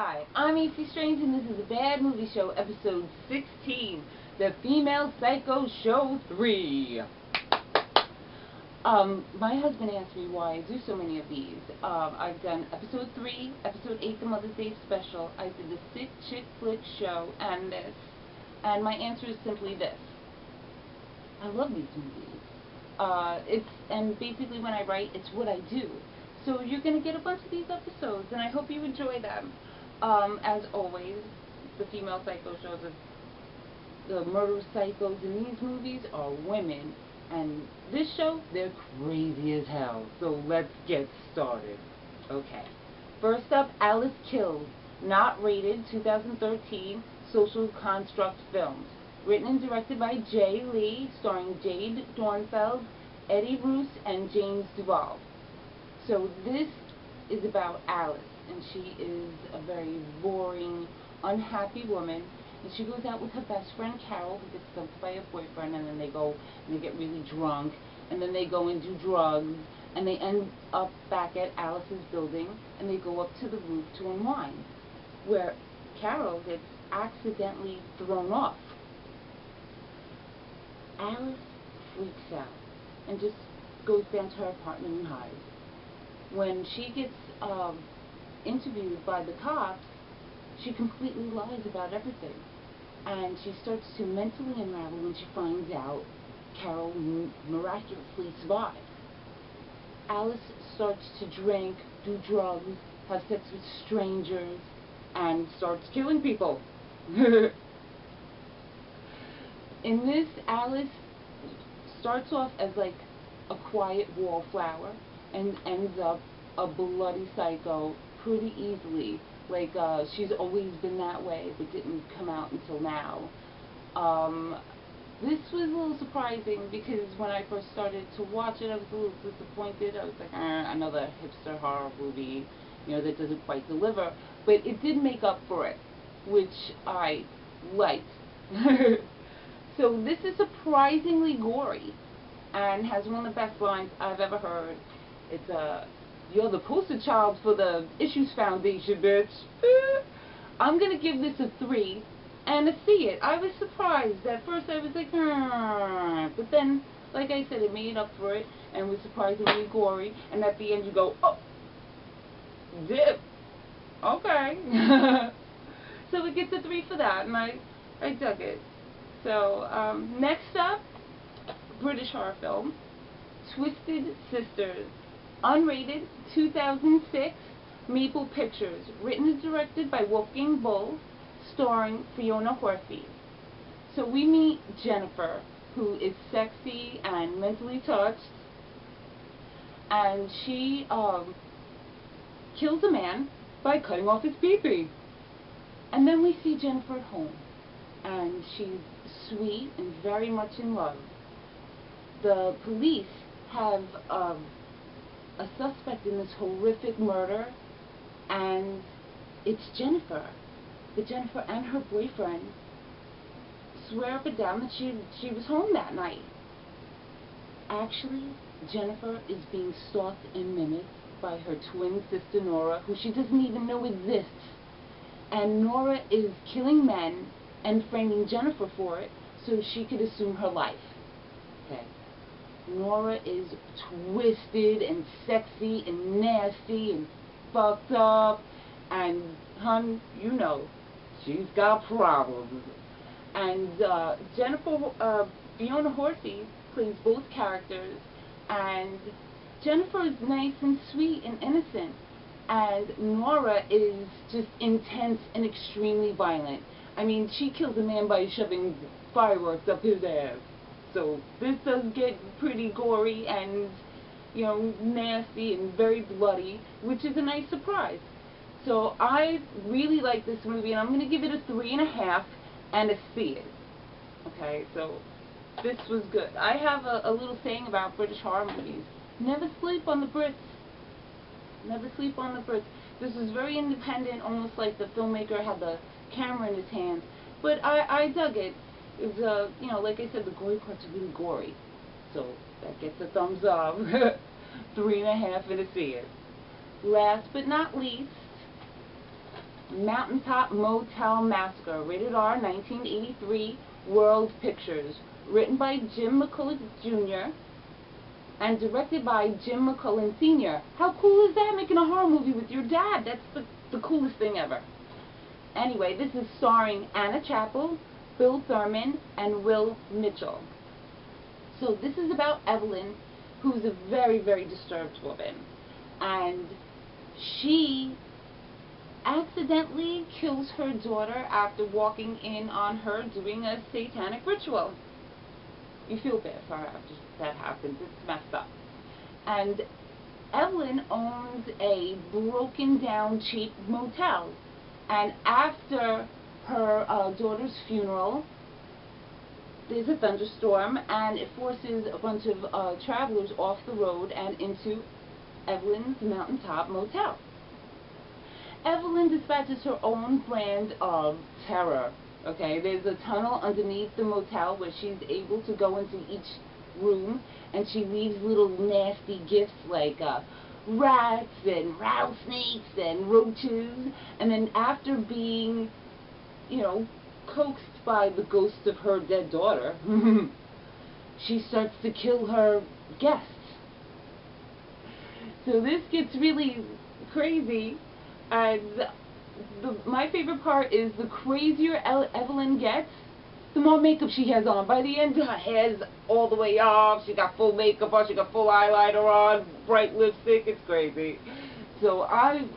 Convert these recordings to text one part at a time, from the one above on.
Hi, I'm A.C.Strange, and this is a Bad Movie Show, episode 16, The Female Psycho Show 3. My husband asked me why I do so many of these. I've done episode 3, episode 8, the Mother's Day special. I did the Sick Chick Flick show, and this. And my answer is simply this. I love these movies. And basically when I write, it's what I do. So you're going to get a bunch of these episodes, and I hope you enjoy them. As always, the female psycho shows, the murder psychos in these movies are women. And this show, they're crazy as hell. So let's get started. Okay. First up, Alyce Kills. Not rated, 2013, social construct films. Written and directed by Jay Lee, starring Jade Dornfeld, Eddie Roos, and James Duval. So this is about Alyce, and she is a very boring, unhappy woman, and she goes out with her best friend Carol, who gets dumped by her boyfriend, and then they go and they get really drunk, and then they go and do drugs, and they end up back at Alyce's building, and they go up to the roof to unwind, where Carol gets accidentally thrown off. Alyce freaks out and just goes down to her apartment and hides. When she gets interviewed by the cops, she completely lies about everything. And she starts to mentally unravel when she finds out Carol miraculously survived. Alyce starts to drink, do drugs, have sex with strangers, and starts killing people. In this, Alyce starts off as like a quiet wallflower and ends up a bloody psycho pretty easily. Like, she's always been that way, but didn't come out until now. This was a little surprising because when I first started to watch it, I was a little disappointed. I was like, another hipster horror movie, you know, that doesn't quite deliver. But it did make up for it, which I liked. So this is surprisingly gory and has one of the best lines I've ever heard. It's you're the poster child for the Issues Foundation, bitch. I'm going to give this a 3 and a see it. I was surprised. At first I was like, but then, like I said, it made up for it and was surprisingly gory. And at the end you go, oh, dip. Okay. So it gets a 3 for that, and I dug it. So, next up, British horror film, Twisted Sisters. Unrated, 2006, Maple Pictures. Written and directed by Wolfgang Bull, starring Fiona Horthy. So we meet Jennifer, who is sexy and mentally touched, and she kills a man by cutting off his pee-pee. And then we see Jennifer at home, and she's sweet and very much in love. The police have a suspect in this horrific murder, and it's Jennifer. But Jennifer and her boyfriend swear up and down that she was home that night. Actually, Jennifer is being stalked and mimicked by her twin sister Nora, who she doesn't even know exists. And Nora is killing men and framing Jennifer for it so she could assume her life. Okay. Nora is twisted and sexy and nasty and fucked up, and hun, you know, she's got problems. And Jennifer, Fiona Horthy plays both characters, and Jennifer is nice and sweet and innocent, and Nora is just intense and extremely violent. I mean, she kills a man by shoving fireworks up his ass. So this does get pretty gory and, you know, nasty and very bloody, which is a nice surprise. So I really like this movie, and I'm going to give it a 3.5 and a see it. Okay, so this was good. I have a little saying about British horror movies. Never sleep on the Brits. Never sleep on the Brits. This is very independent, almost like the filmmaker had the camera in his hand. But I dug it. It was, you know, like I said, the gory parts are really gory. So that gets a thumbs up. 3.5 and a see it. Last but not least, Mountaintop Motel Massacre, rated R, 1983, World Pictures, written by Jim McCullough Jr. and directed by Jim McCullough Sr. How cool is that, making a horror movie with your dad? That's the coolest thing ever. Anyway, this is starring Anna Chapel, Bill Thurman, and Will Mitchell. So this is about Evelyn, who's a very, very disturbed woman. And she accidentally kills her daughter after walking in on her doing a satanic ritual. You feel bad for her after that happens. It's messed up. And Evelyn owns a broken down cheap motel. And after her daughter's funeral, there's a thunderstorm, and it forces a bunch of travelers off the road and into Evelyn's Mountaintop Motel. Evelyn dispatches her own brand of terror. Okay, there's a tunnel underneath the motel where she's able to go into each room, and she leaves little nasty gifts like rats and rattlesnakes and roaches. And then after being, coaxed by the ghost of her dead daughter, she starts to kill her guests. So this gets really crazy, and my favorite part is the crazier Evelyn gets, the more makeup she has on. By the end, her hair's all the way off, she got full makeup on, she got full eyeliner on, bright lipstick, it's crazy. So I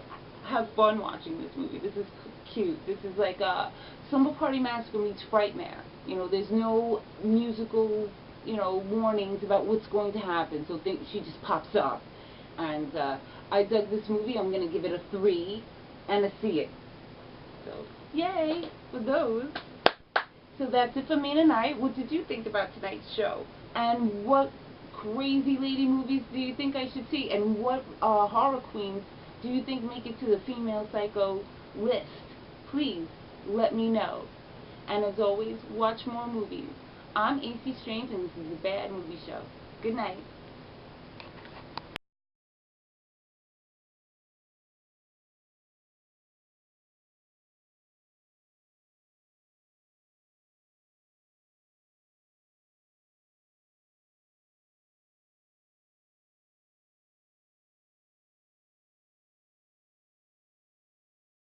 have fun watching this movie. This is cute. This is like a Slumber Party Massacre meets Frightmare. There's no musical, warnings about what's going to happen, so she just pops up. And I dug this movie. I'm going to give it a 3 and a see it. So, yay for those. So that's it for me tonight. What did you think about tonight's show? And what crazy lady movies do you think I should see? And what horror queens do you think make it to the Female Psycho list? Please let me know. And as always, watch more movies. I'm A.C.Strange, and this is a Bad Movie Show. Good night.